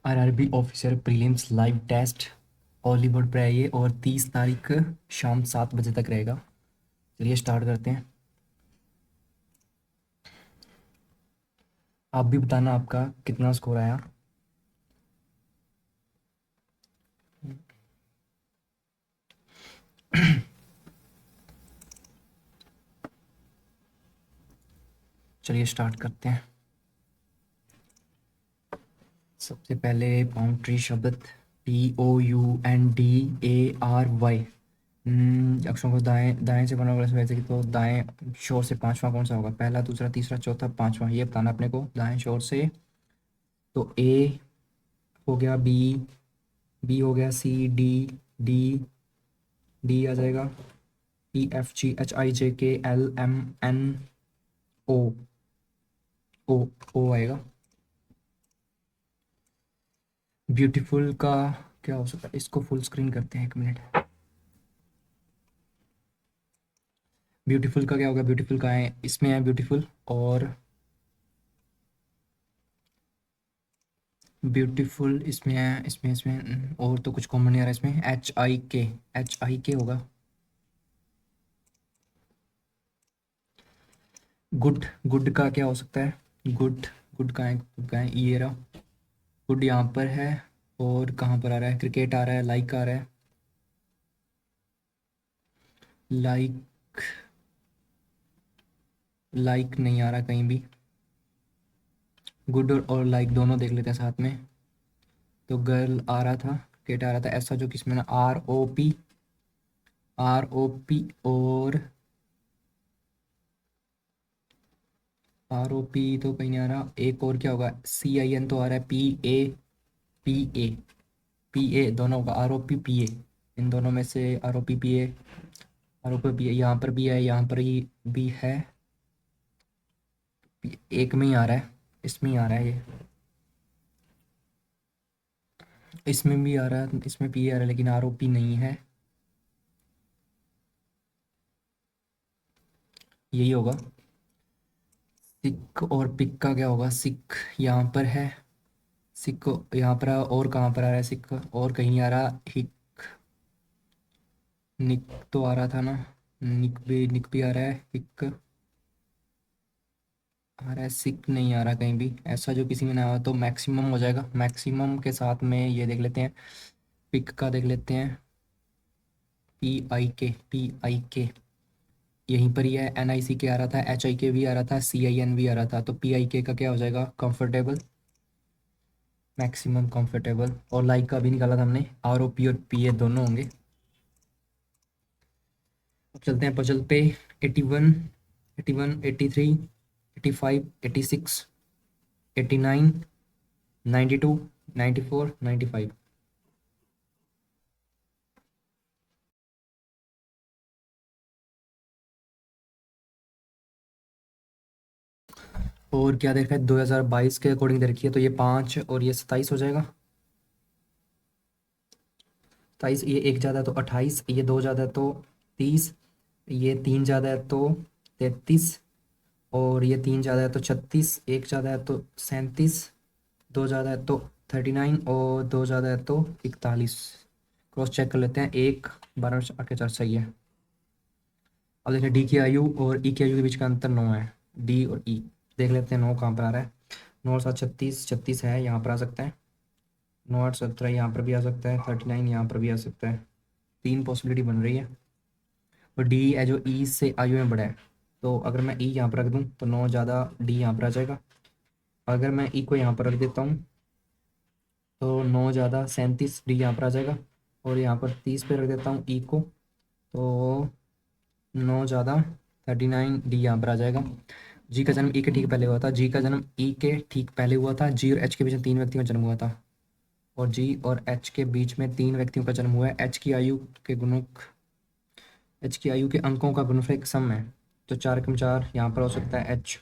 RRB officer prelims live test Hollywood पे है ये, और 30 तारीख शाम 7 बजे तक रहेगा। चलिए स्टार्ट करते हैं। आप भी बताना आपका कितना स्कोर आया। चलिए स्टार्ट करते हैं। सबसे पहले बाउंड्री शब्द POUNDARY। अक्षरों को दाएं दाएं से बना होगा वैसे कि, तो दाएं शोर से पांचवा कौन सा होगा? पहला, दूसरा, तीसरा, चौथा, पांचवा, ये बताना अपने को दाएं शोर से। तो ए हो गया, बी हो गया, डी डी आ जाएगा, EFGHIJKLMNO, ओ ओ आएगा। ब्यूटीफुल का क्या हो सकता है? इसको फुल स्क्रीन करते हैं, 1 मिनट। ब्यूटीफुल का क्या होगा? ब्यूटीफुल का है, इसमें है ब्यूटीफुल, और ब्यूटीफुल इसमें है, इसमें और तो कुछ कॉमन नहीं आ रहा इसमें। एच आई के होगा। गुड गुड का क्या हो सकता है? गुड गुड का है, गुड का है, ये रहा गुड यहाँ पर है। और कहाँ पर आ रहा है? क्रिकेट आ रहा है, लाइक आ रहा है, लाइक लाइक नहीं आ रहा कहीं भी। गुड और लाइक दोनों देख लेते हैं साथ में। तो गर्ल आ रहा था, क्रिकेट आ रहा था, ऐसा जो किसमें ना, आर ओ पी, और ROP तो कहीं नहीं आ रहा। एक और क्या होगा? CIN तो आ रहा है, पी ए दोनों होगा, ROP PA, इन दोनों में से ROP PA यहाँ पर भी है, यहाँ पर ही भी है, एक में ही आ रहा है, इसमें ही आ रहा है ये, इसमें भी आ रहा है, इसमें PA आ रहा है, लेकिन ROP नहीं है, यही होगा। सिक और पिक का क्या होगा? सिक यहाँ पर है, सिक यहाँ पर और कहाँ पर आ रहा है? सिक और कहीं नहीं आ रहा। हिक, निक तो आ रहा था ना, निक भी आ रहा है, हिक आ रहा है, सिक नहीं आ रहा कहीं भी, ऐसा जो किसी में ना आया तो मैक्सिमम हो जाएगा। मैक्सिमम के साथ में ये देख लेते हैं, पिक का देख लेते हैं, पी आई के यहीं पर ही है। NICK आ रहा था, HIK भी आ रहा था, CIN भी आ रहा था, तो PIK का क्या हो जाएगा? Comfortable, maximum comfortable. और लाइक का भी निकाला था हमने, ROP और PA दोनों होंगे। अब चलते हैं पजल पे। 81, 83, 85, 86, 89, 92, 94, 95। और क्या देखा है? 2022 के अकॉर्डिंग दे रखी है, तो ये 5 और ये 27 हो जाएगा। 27, ये एक ज़्यादा है तो 28, ये दो ज़्यादा है तो 30, ये तीन ज़्यादा है तो 33, और ये तीन ज़्यादा है तो 36, एक ज़्यादा है तो 37, दो ज़्यादा है तो 39, और दो ज़्यादा है तो 41। क्रॉस चेक कर लेते हैं, 1, 12, 8 के 4 सही है। अब देखें, डी की आयु और ई की आयु के बीच का अंतर 9 है। डी और ई देख लेते हैं, 9 कहाँ पर आ रहा है? 9 और 7, 36, 36 है, यहाँ पर आ सकता है। 9, 8, 17 यहाँ पर भी आ सकता है, 39 यहाँ पर भी आ सकता है, तीन पॉसिबिलिटी बन रही है। और डी है जो ई से आयु में बड़ा है, तो अगर मैं ई यहाँ पर रख दूँ तो 9 ज़्यादा डी यहाँ पर आ जाएगा। अगर मैं ई को यहाँ पर रख देता हूँ तो 9 ज़्यादा 37 डी यहाँ पर आ जाएगा। और यहाँ पर 30 पे रख देता हूँ ई को, तो 9 ज़्यादा 39 डी यहाँ पर आ जाएगा। जी का जन्म ई के ठीक पहले हुआ था, जी का जन्म ई के ठीक पहले हुआ था, जी और एच के बीच में तीन व्यक्तियों का जन्म हुआ था, और जी और एच के बीच में तीन व्यक्तियों का जन्म हुआ है। एच की आयु के अंकों का गुणनफल एक सम है, तो 4 × 4 यहाँ पर हो सकता है एच।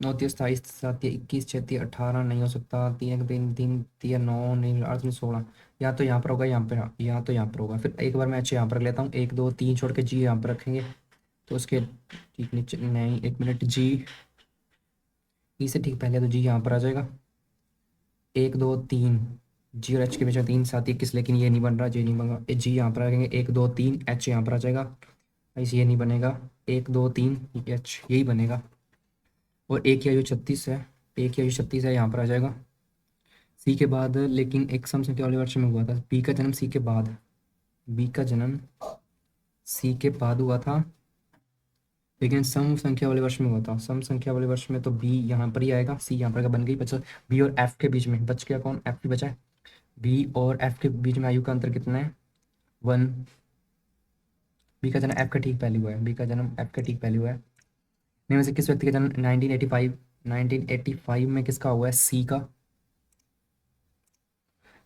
9, 3, 27, 21, 36, 18 नहीं हो सकता। 3, 1, 3, 3, 3, 9 नहीं, 8, 16, या तो यहाँ पर होगा, यहाँ पर, या तो यहाँ पर होगा। फिर एक बार मैं एच यहाँ पर रख लेता हूँ, 1, 2, 3 छोड़ के जी यहाँ पर रखेंगे, तो उसके ठीक नीचे नहीं, 1 मिनट, जी ई से ठीक पहले तो जी यहाँ पर आ जाएगा। एक दो तीन, जी और एच के बीच में तीन साथ 21, लेकिन ये नहीं बन रहा, जी नहीं बनेगा, जी यहाँ पर आ जाएंगे, एक दो तीन एच यहाँ पर आ जाएगा, ऐसे ये नहीं बनेगा, एक दो तीन एच यही बनेगा। और एक या जो 36 है, एक या जो 36 है यहाँ पर आ जाएगा सी के बाद, लेकिन एक सम संख्या वाले वर्ष में हुआ था, बी का जन्म सी के बाद, बी का जन्म सी के बाद हुआ था, लेकिन सम संख्या वाले वर्ष में हुआ था, सम संख्या वाले वर्ष में तो बी यहाँ पर ही आएगा, सी यहाँ पर बन गई, बचा बी और एफ के बीच में, बच गया कौन, एफ ही बचा है। बी और एफ के बीच में आयु का अंतर कितना है, 1। बी का जन्म एफ का ठीक पहले हुआ है, बी का जन्म एफ का ठीक पहले हुआ है। इनमें से किस व्यक्ति का जन्म 1985, 1985 में किसका हुआ है, सी का।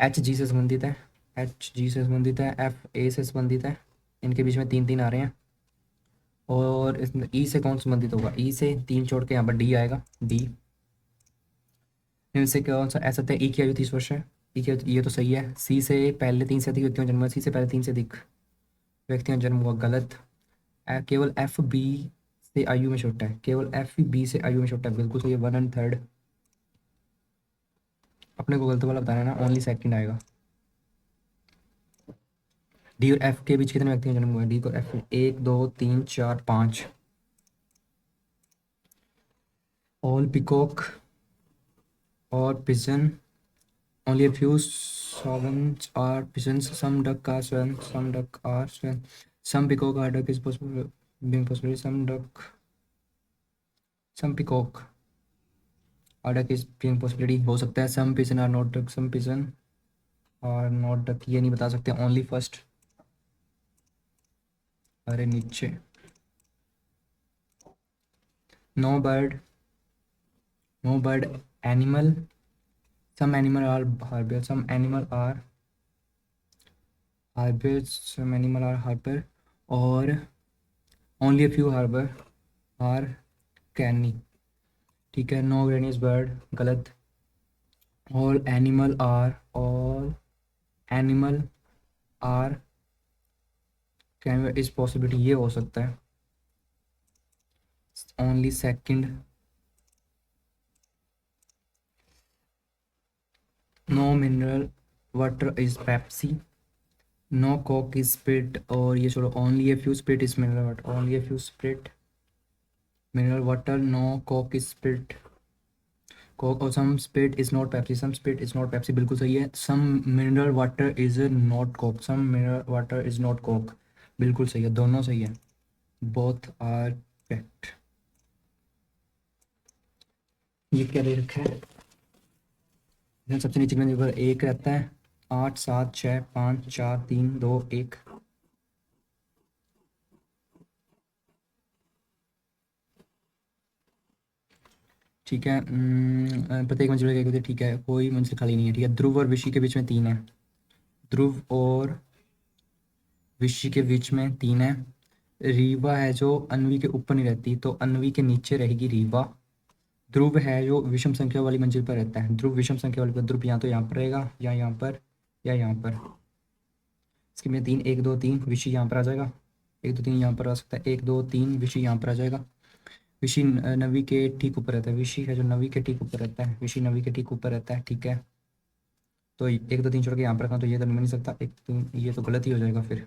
एच जी से संबंधित है, एच जी से संबंधित है, एफ ए से संबंधित है, इनके बीच में तीन तीन आ रहे हैं। और इसमें ई से कौन संबंधित होगा, ई से तीन छोड़ के यहाँ पर डी आएगा, डी। इनसे कौन सा ऐसा था, ई की आयु 30 वर्ष है, ई की ये तो सही है। सी से पहले तीन से अधिक व्यक्तियों का जन्म हुआ, सी से पहले तीन से अधिक व्यक्तियों का जन्म हुआ, गलत। केवल एफ बी से आयु में छोटा है, केवल एफ बी से आयु में छोटा है, बिल्कुल सही है, 1/3। अपने को गलत वाला बताना है ना, ओनली सेकंड आएगा। डी और एफ के बीच कितने व्यक्तियों का जन्म हुआ है, डी और एफ, एक दो तीन चार पाँच। ऑल पिकॉक और pigeon, only a few swans are pigeons, some duck are swans, some duck are swans, some peacock are duck is possible, being possible, some peacock are duck is being possibility हो सकता है, some pigeon are not duck, some pigeon are not duck, ये नहीं बता सकते, only first। अरे नीचे, no bird, no bird animal, some animal are harbour, some animal are harbour, some animal are harbour, और only a few harbor are canny, ठीक है। No ग्रेनिस बर्ड, गलत। All animal are can is possibility, ये हो सकता है, only second. No mineral water is Pepsi, no Coke is Sprite, और ये छोड़ो, only a few Sprite is mineral water, only a few Sprite mineral water, no Coke is Sprite, Coke, और some Sprite is not Pepsi, some Sprite is not Pepsi, बिल्कुल सही है। Some mineral water is not Coke, some mineral water is not Coke, बिल्कुल सही है, दोनों सही है, बोथ आर करेक्ट। ये क्या दे रखा है, इसमें सबसे नीचे में देखो एक रहता है, 8 7 6 5 4 3 2 1। ठीक है, प्रत्येक मंजिल का एक होता है, ठीक है, कोई मंजिल खाली नहीं है, ठीक है। ध्रुव और विषि के बीच में तीन है, ध्रुव और विषि के बीच में तीन है। रीवा है जो अन्वी के ऊपर नहीं रहती, तो अन्वी के नीचे रहेगी रीवा। ध्रुव है जो विषम संख्या वाली मंजिल पर रहता है, ध्रुव विषम संख्या वाली पर, ध्रुव या तो यहाँ पर रहेगा, या यहाँ पर, या यहाँ पर। इसके में तीन, एक दो तीन, विषि यहाँ पर आ जाएगा, एक दो तीन यहाँ पर आ सकता है, एक दो तीन विषि यहाँ पर आ जाएगा। विषि नवी के ठीक ऊपर रहता है, विषि है जो नवी के ठीक ऊपर रहता है, विषि नवी के ठीक ऊपर रहता है, ठीक है। तो एक दो तीन छोड़ के यहाँ पर रखा, तो ये तो नहीं बन सकता, एक तो ये तो गलत ही हो जाएगा फिर।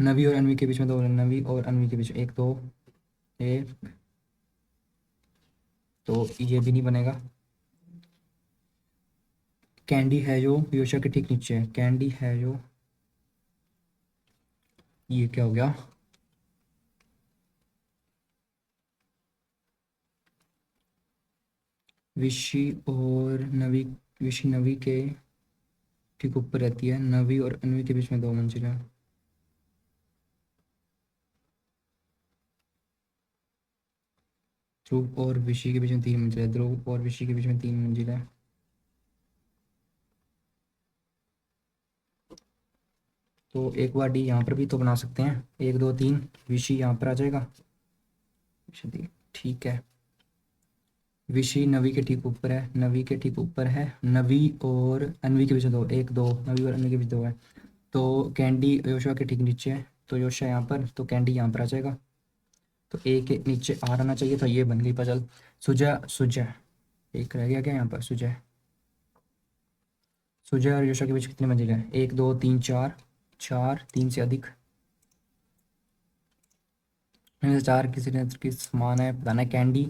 नवी और अनवी के बीच में दो, नवी और अनवी के बीच में एक दो, एक, तो ये भी नहीं बनेगा। कैंडी है जो योशा के ठीक नीचे है, कैंडी है जो, ये क्या हो गया, विशी और नवी, विशी नवी के ठीक ऊपर रहती है, नवी और अनवी के बीच में दो मंजिल है। ध्रुव और विशी के बीच में तीन मंजिल है, ध्रुव और विशी के बीच में तीन मंजिल है। तो एक बार डी यहाँ पर भी तो बना सकते हैं, एक दो तीन विशी यहाँ पर आ जाएगा, ठीक है। विशी नवी के ठीक ऊपर है, नवी के ठीक ऊपर है, नवी और अनवी के बीच में दो, एक दो, नवी और अनवी के बीच दो है, तो कैंडी योशा के ठीक नीचे है, तो योशा यहाँ पर, तो कैंडी यहाँ पर आ जाएगा। तो ए के नीचे आर आना चाहिए था, ये बन गई पजल। सुजय सुजय, एक रह गया क्या यहाँ पर? सुजय, सुजय और यशा के बीच कितनी मंजिल है? 1 2 3 4, 4 3 से अधिक, इनमें से 4 किसी ने की समान है, बताना है। कैंडी,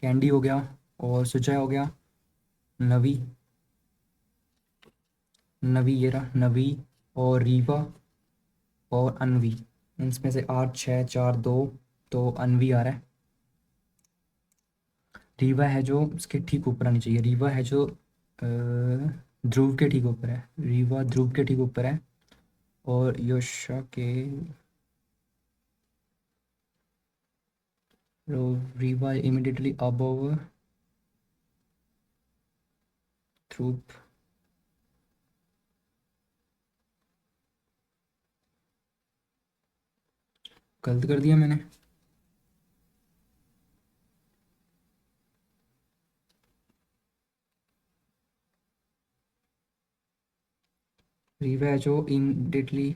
कैंडी हो गया, और सुजय हो गया, नवी, नवी ये रहा नवी, और रीवा और अनवी। इनमें से 8 6 4 2, तो अनवी आ रहा है। रीवा है जो इसके ठीक ऊपर आनी चाहिए, रीवा है जो ध्रुव के ठीक ऊपर है, रीवा ध्रुव के ठीक ऊपर है। और यशा के, रीवा इमिडिएटली अबव ध्रुव। गलत कर दिया मैंने। रीवा है जो इमिडिएटली,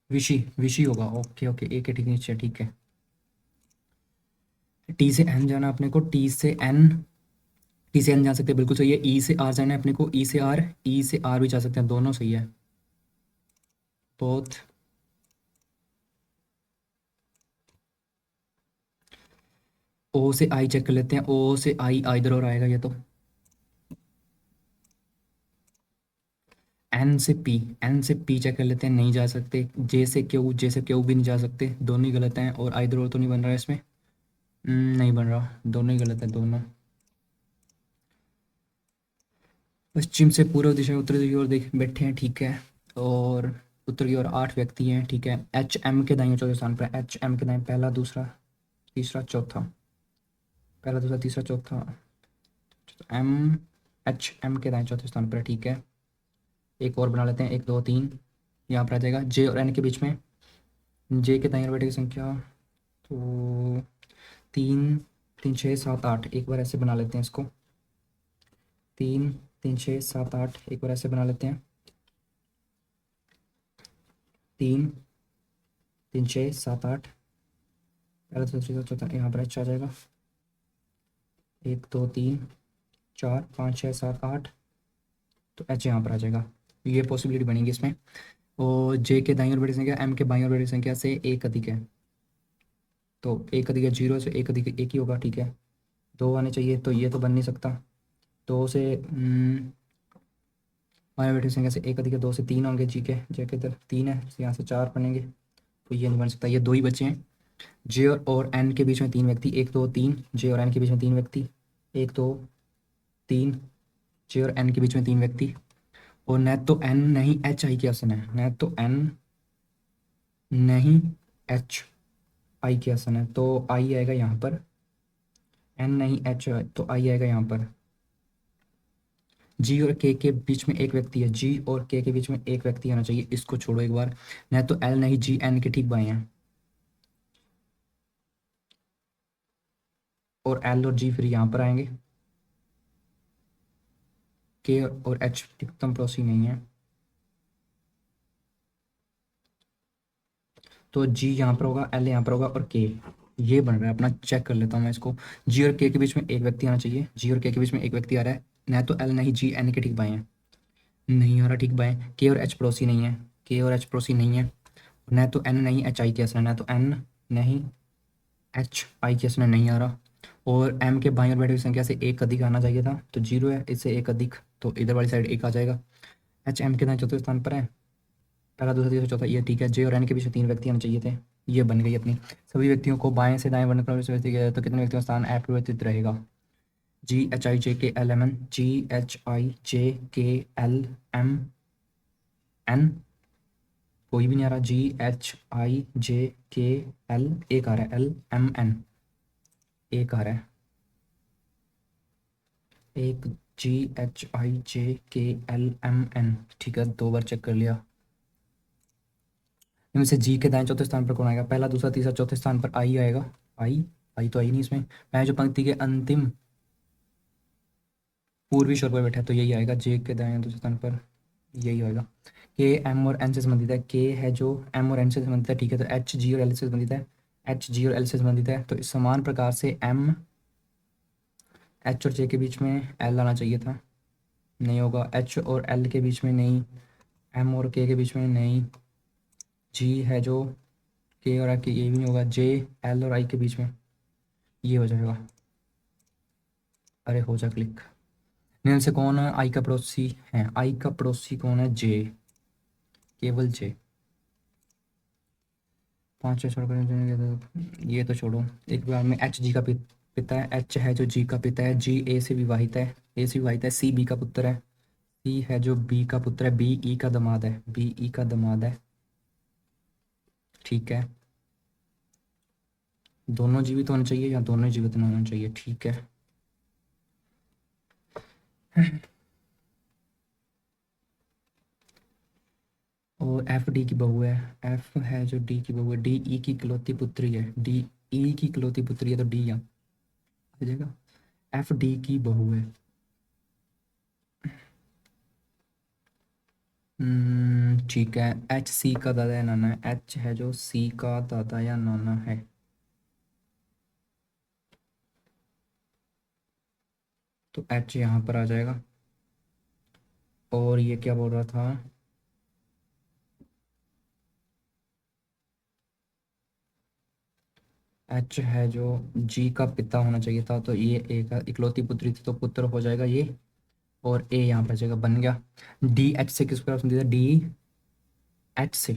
विशी, विशी होगा। ओके ओके, एक है ठीक नीचे, ठीक है। टी से एन जाना अपने को, टी से एन, टी से एन जा सकते हैं, बिल्कुल सही है। ई से आर जाना है अपने को, ई से आर, ई से आर भी जा सकते हैं, दोनों सही है। बोथ। ओ से आई चेक कर लेते हैं, ओ से आई इधर और आएगा ये तो। एन से पी, एन से पी चेक कर लेते हैं, नहीं जा सकते। जे से क्यू, जे से क्यू भी नहीं जा सकते, दोनों ही गलत हैं। और इधर और तो नहीं बन रहा है इसमें। नहीं बन रहा, दोनों ही गलत है, दोनों। पश्चिम से पूर्व दिशा में उत्तर की ओर देख बैठे हैं, ठीक है। और उत्तर की ओर 8 व्यक्ति हैं, ठीक है। एच एम के दाईं चौथे स्थान पर, एच एम के दाईं पहला दूसरा तीसरा चौथा, पहला दूसरा तीसरा चौथा, एम, एच एम के दाईं चौथे स्थान पर है, ठीक है। एक और बना लेते हैं, 1 2 3, यहाँ पर आ जाएगा। जे और एन के बीच में, जे के दाईं ओर बैठे की संख्या तो 3 3 6 7 8, एक बार ऐसे बना लेते हैं इसको। 3 3 6 7 8, एक बार ऐसे बना लेते हैं। 3 3 6 7 8, पहला दूसरा तीसरा चौथा, यहाँ पर अच्छा आ जाएगा। 1 2 3 4 5 6 7 8, तो एच यहाँ पर आ जाएगा। ये पॉसिबिलिटी बनेगी इसमें। और जे के दाईं ओर बड़ी संख्या एम के बाईं ओर बड़ी संख्या से एक अधिक है, तो एक अधिक है, 0 से एक अधिक एक ही होगा, ठीक है। 2 आने चाहिए, तो ये तो बन नहीं सकता। 2 से बाईं ओर बड़ी संख्या से एक अधिक है, 2 से 3 होंगे। जी के, जे के इधर 3 है, यहाँ से 4 बनेंगे, तो ये नहीं बन सकता। ये 2 ही बचे हैं। जे और एन के बीच में 3 व्यक्ति, 1 2 3, जे और एन के बीच में 3 व्यक्ति, 1 2 3, जे और एन के बीच में 3 व्यक्ति। और न तो एन नहीं एच आई के आसन है, न तो एन नहीं एच आई के आसन है, तो आई आएगा यहाँ पर। एन नहीं एच, तो आई आएगा यहाँ पर। जी और के बीच में एक व्यक्ति है, जी और के बीच में एक व्यक्ति आना चाहिए, इसको छोड़ो एक बार। न तो एल नहीं जी एन के ठीक बाएं हैं, और एल और जी फिर यहाँ पर आएंगे। के और एच टिकटम पड़ोसी नहीं है, तो जी यहाँ पर होगा, एल यहाँ पर होगा, और के ये बन रहा है अपना। चेक कर लेता हूँ मैं इसको। जी और के बीच में एक व्यक्ति आना चाहिए, जी और के बीच में एक व्यक्ति आ रहा है। न तो एल नहीं जी एन के ठीक बाएं हैं, नहीं आ रहा ठीक बाएं। के और एच पड़ोसी नहीं है, के और एच पड़ोसी नहीं है। न तो एन नहीं एच आई के असर, न तो एन नहीं एच आई के असर नहीं आ रहा। और एम के बाईं ओर बैठे हुई संख्या से एक अधिक आना चाहिए था, तो 0 है, इससे एक अधिक, तो इधर वाली साइड एक आ जाएगा। एच एम के दाएं चौथे स्थान पर है, पहला दूसरा तीसरा चौथा, ये ठीक है। जे और एन के बीच में 3 व्यक्ति आने चाहिए थे, ये बन गई अपनी। सभी व्यक्तियों को बाएं से दाएं वर्णक्रम से व्यवस्थित किया जाए तो कितने व्यक्तियों का स्थान अपरिवर्तित रहेगा? जी H I J K L M N, G H I J K L M N, कोई भी नहीं आ रहा। जी H I J K L, एक आ रहा है, एल एम एन, एक आ रहा है, एक। जी H I J K L M N, ठीक है, 2 बार चेक कर लिया। इनमें से जी के दाएं चौथे स्थान पर कौन आएगा? पहला दूसरा तीसरा चौथे स्थान पर आई आएगा। आई, आई तो आई नहीं इसमें। मैं जो पंक्ति के अंतिम पूर्वी छोर पर बैठा है, तो यही आएगा, जे के दाएं दूसरे स्थान पर। यही होगा। के एम और एन से संबंधित है, के है जो एम और एन से संबंधित है, ठीक है। तो एच जी और एल से संबंधित है, एच जी और एल से संबंधित है। तो इस समान प्रकार से एम एच और जे के बीच में एल आना चाहिए था, नहीं होगा। एच और एल के बीच में नहीं, एम और के बीच में नहीं, जी है जो के और आई के, ये भी नहीं होगा। जे एल और आई के बीच में ये हो जाएगा। अरे हो जा क्लिक। निम्न से कौन है आई का पड़ोसी है? आई का पड़ोसी कौन है? जे, केवल जे। पाँच छः छोड़कर ये तो छोड़ो। एक बार में एच जी का पिता है, एच है जो जी का पिता है, जी ए से विवाहित है, ए से विवाहित है। सी बी का पुत्र है, सी है जो बी का पुत्र है, बी ई का दामाद है, बी ई का दामाद है, ठीक है। दोनों जीवित होने चाहिए या दोनों जीवित नहीं होने चाहिए, ठीक है। और एफ डी की बहू है, एफ है जो डी की बहू है, डी ई की इकलौती पुत्री है, डी ई की इकलौती पुत्री है, तो डी यहाँ आ जाएगा। एफ डी की बहू है। ठीक है। एच सी का दादा या नाना है, एच है जो सी का दादा या नाना है। तो एच यहाँ पर आ जाएगा। और ये क्या बोल रहा था? एच है जो जी का पिता होना चाहिए था, तो ये एक इकलौती पुत्री थी, तो पुत्र हो जाएगा ये। और ए यहाँ पर जगह बन गया। डी एच से किस प्रकार संबंधित है? डी एच से,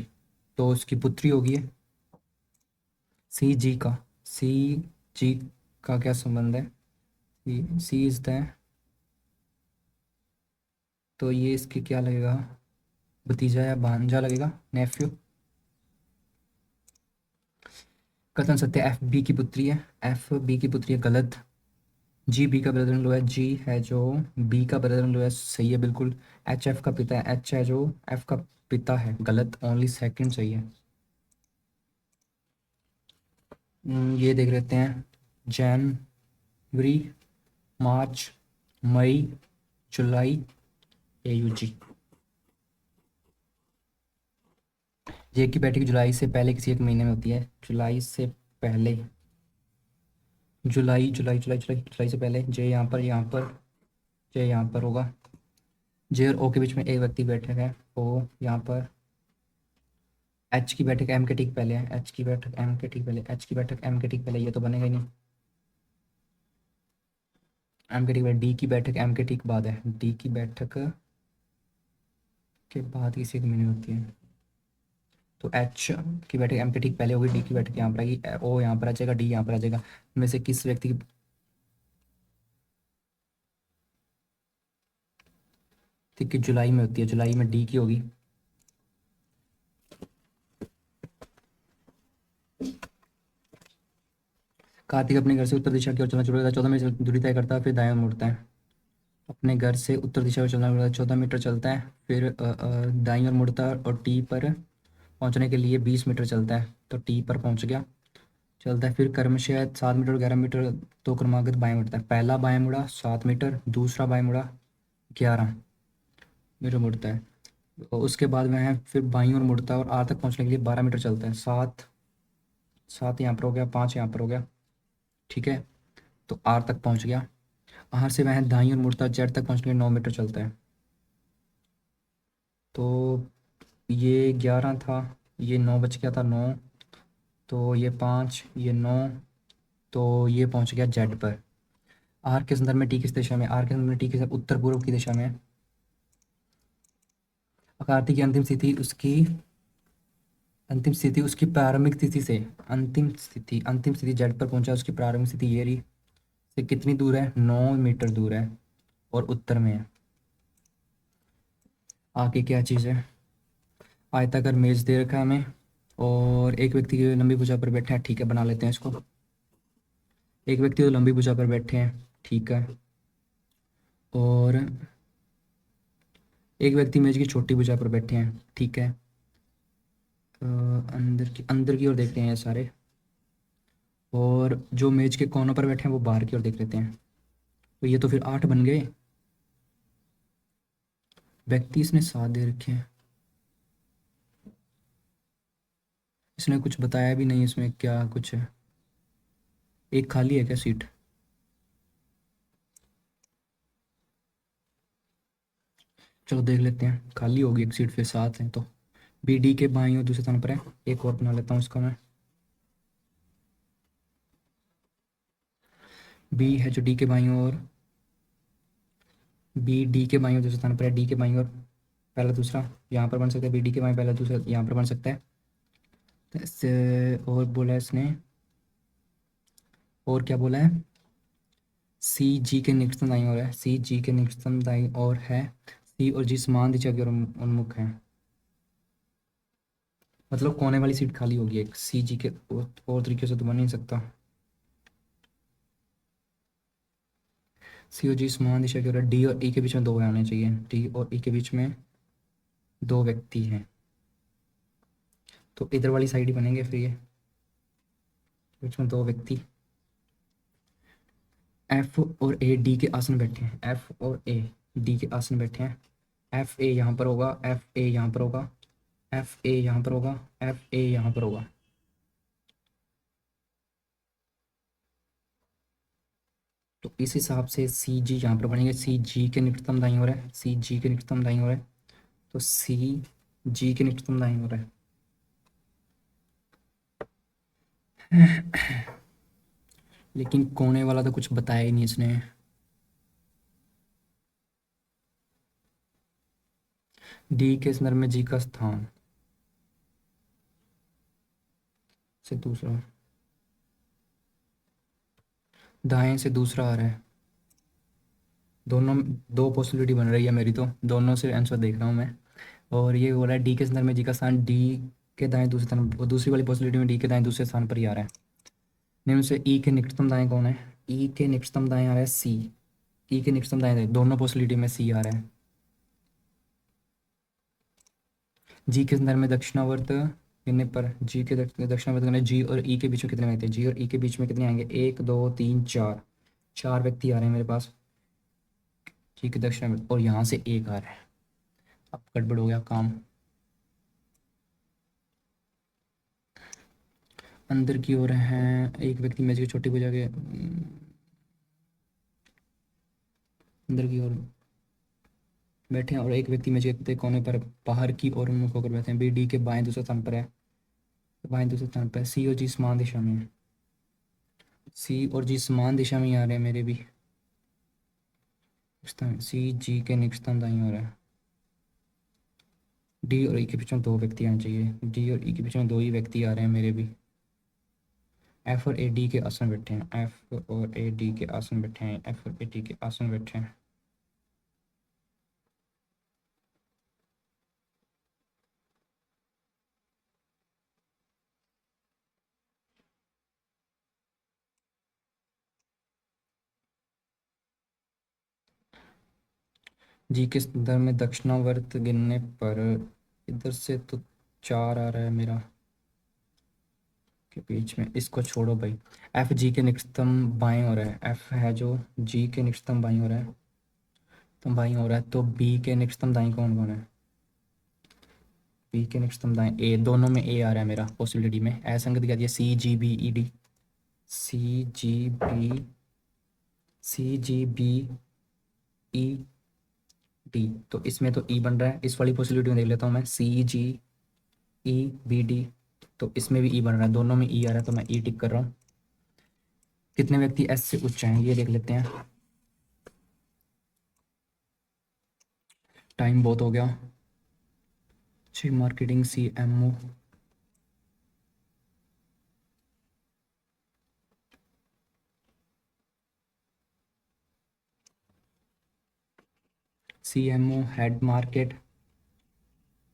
तो उसकी पुत्री होगी। सी जी का, सी जी का क्या संबंध है? सी इज द, तो ये इसके क्या लगेगा? भतीजा या भांजा लगेगा, नेफ्यू। कथन सत्य, एफ बी की पुत्री है, एफ बी की पुत्री है, गलत। जी बी का ब्रदर इन लॉ है, जी है जो बी का ब्रदर इन लॉ है, सही है बिल्कुल। एच एफ का पिता है, एच है जो एफ का पिता है, गलत। ओनली सेकंड सही है। ये देख लेते हैं। जनवरी, मार्च, मई, जुलाई, ए यू जी। जे की बैठक जुलाई से पहले किसी एक महीने में होती है, जुलाई से पहले, जुलाई जुलाई जुलाई जुलाई जुलाई से पहले। जे यहाँ पर, यहाँ पर, जे यहाँ पर होगा। जे और ओ के बीच में एक व्यक्ति बैठक है, ओ यहाँ पर। एच की बैठक एम के ठीक पहले है, एच की बैठक एम के ठीक पहले, एच की बैठक एम के ठीक पहले, ये तो बनेगा ही नहीं। एम के ठीक पहले, डी की बैठक एम के ठीक बाद है, डी की बैठक के बाद किसी एक महीने होती है। तो एच की बैठक एम के ठीक पहले होगी, डी की बैठक यहाँ पर आएगी, ओ यहाँ पर आ जाएगा, डी यहाँ पर आ जाएगा। इनमें से किस व्यक्ति की? ठीक है, जुलाई में होती है, जुलाई में डी की होगी। कार्तिक अपने घर से उत्तर दिशा की ओर चलना शुरू करता है, 14 मीटर दूरी तय करता है, फिर दाएं ओर मुड़ता है। अपने घर से उत्तर दिशा में चलना शुरू करता है, 14 मीटर चलता है, फिर दाईं ओर मुड़ता है, और टी पर पहुंचने के लिए 20 मीटर चलता है, तो टी पर पहुंच गया। चलता है फिर क्रमशः 7 मीटर और 11 मीटर, तो क्रमागत बाएं मुड़ता है। पहला बाएं मुड़ा 7 मीटर, दूसरा बाएं मुड़ा 11 मीटर मुड़ता है। और उसके बाद वह फिर बाईं ओर मुड़ता है और आर तक पहुंचने के लिए 12 मीटर चलता है। सात, सात यहाँ पर हो गया, 5 यहाँ पर हो गया, ठीक है। तो आर तक पहुंच गया। आर से वह दाईं ओर मुड़ता है, जेड तक पहुंचने के लिए 9 मीटर चलता है। तो ये 11 था, ये 9 बच गया था, 9, तो ये 5, ये 9, तो ये पहुंच गया जेड पर। आर के संदर्भ में टी किस दिशा में? आर के संदर्भ में टी के उत्तर पूर्व की दिशा में है। आकृति की अंतिम स्थिति उसकी प्रारंभिक स्थिति से, अंतिम स्थिति जेड पर पहुंचा, उसकी प्रारंभिक स्थिति ये रही। से कितनी दूर है? 9 मीटर दूर है, और उत्तर में है। आगे क्या चीज़ है? आयताकार मेज दे रखा है हमें, और एक व्यक्ति की लंबी भुजा पर बैठा है, ठीक है, बना लेते हैं इसको। एक व्यक्ति तो लंबी भुजा पर बैठे हैं, ठीक है। और एक व्यक्ति मेज की छोटी भुजा पर बैठे हैं, ठीक है। अंदर की ओर देख रहे हैं ये सारे, और जो मेज के कोनों पर बैठे हैं वो बाहर की ओर देख लेते हैं। तो ये तो फिर 8 बन गए। व्यक्ति इसने 7 दे रखे हैं, इसने कुछ बताया भी नहीं इसमें क्या कुछ है। एक खाली है क्या सीट? चलो देख लेते हैं, खाली होगी एक सीट, फिर 7 है तो बी डी के बाईं और दूसरे स्थान पर है। एक और बना लेता हूँ इसका मैं। बी है जो डी के बाईं और, बी डी के बाईं और दूसरे स्थान पर है, डी के बाईं और पहला दूसरा यहाँ पर बन सकता है, बी डी के बाईं पहला दूसरा यहाँ पर बन सकता है। तो इससे और बोला है इसने, और क्या बोला है, सी जी के निकटतम दाईं ओर है, सी जी के निकटतम दाईं ओर है, सी और जी समान दिशा की ओर उन्मुख है। मतलब कोने वाली सीट खाली होगी एक, सी जी के और तरीके से तो बन नहीं सकता। सी और जी समान दिशा की ओर है, डी और ई के बीच में 2 आने चाहिए, डी और ई के बीच में 2 व्यक्ति हैं, तो इधर वाली साइड ही बनेंगे फिर ये, बीच में 2 व्यक्ति। एफ और ए डी के आसन बैठे हैं, एफ और ए डी के आसन बैठे हैं। एफ ए यहाँ पर होगा, एफ ए यहाँ पर होगा, एफ ए यहाँ पर होगा, एफ ए यहाँ पर होगा। तो इस हिसाब से सी जी यहाँ पर बनेंगे, सी जी के निकटतम दाईं ओर है, सी जी के निकटतम दाईं ओर है, तो सी जी के निकटतम दाईं ओर है। लेकिन कोने वाला तो कुछ बताया ही नहीं इसने। डी के संदर्भ में जी का स्थान से दूसरा, दाएं से दूसरा आ रहा है, दोनों 2 पॉसिबिलिटी बन रही है मेरी, तो दोनों से आंसर देख रहा हूँ मैं। और ये हो रहा है डी के संदर्भ में जी का स्थान डी के दाएं दूसरे स्थान, और दूसरी वाली पॉसिबिलिटी में डी के दाएं दूसरे स्थान पर ही आ रहा है। निम्न से ई के निकटतम दाएं कौन है, ई के निकटतम दाएं आ रहा है सी, ई के निकटतम दाएं दोनों पॉसिबिलिटी में सी आ रहा है। जी के संदर्भ में दक्षिणावर्त गिनने पर, जी के दक्षिणावर्त गिनने, जी और ई के बीच में कितने व्यक्ति, जी और ई के बीच में कितने आएंगे, 1 2 3 4, 4 व्यक्ति आ रहे हैं मेरे पास जी के दक्षिणावर्त, और यहाँ से एक आ रहा है। अब गड़बड़ हो गया काम। अंदर की ओर है एक व्यक्ति मेज की छोटी भुजा के अंदर की ओर बैठे हैं, और एक व्यक्ति मेज के कोने पर बाहर की ओर उन्मुख होकर बैठे हैं। बी डी के बाएं दूसरे स्थान पर है, बाएं दूसरे स्थान पर सी और जी समान दिशा में है, सी और जी समान दिशा में ही आ रहे हैं मेरे भी। सी जी के निकटतम दाईं ओर है, डी और ई के बीच में 2 व्यक्ति आने चाहिए, डी और ई के बीच में 2 ही व्यक्ति आ रहे हैं मेरे भी। एफ और ए डी के आसन बैठे हैं, एफ और ए डी के आसन बैठे हैं, एफ और ए डी के आसन बैठे हैं। जी के संदर्भ में दक्षिणावर्त गिनने पर, इधर से तो 4 आ रहा है मेरा के बीच में, इसको छोड़ो भाई। एफ जी के निकटतम बाएं हो रहा है, एफ है जो जी के निकटतम बाईं हो रहा है, तो बाईं हो रहा है, तो बी के निकटतम दाईं कौन कौन है, बी के निकटतम दाएं ए, दोनों में ए आ रहा है मेरा पॉसिबिलिटी में। असंगति क्या दिया, सी जी बी ई डी, सी जी बी, सी जी बी ई डी, तो इसमें तो ई बन रहा है, इस वाली पॉसिबिलिटी में देख लेता हूँ मैं, सी जी ई बी डी, तो इसमें भी ई बन रहा है, दोनों में ई आ रहा है, तो मैं ई टिक कर रहा हूँ। कितने व्यक्ति एस से उच्च हैं ये देख लेते हैं, टाइम बहुत हो गया। जी marketing C M O, C M O head market,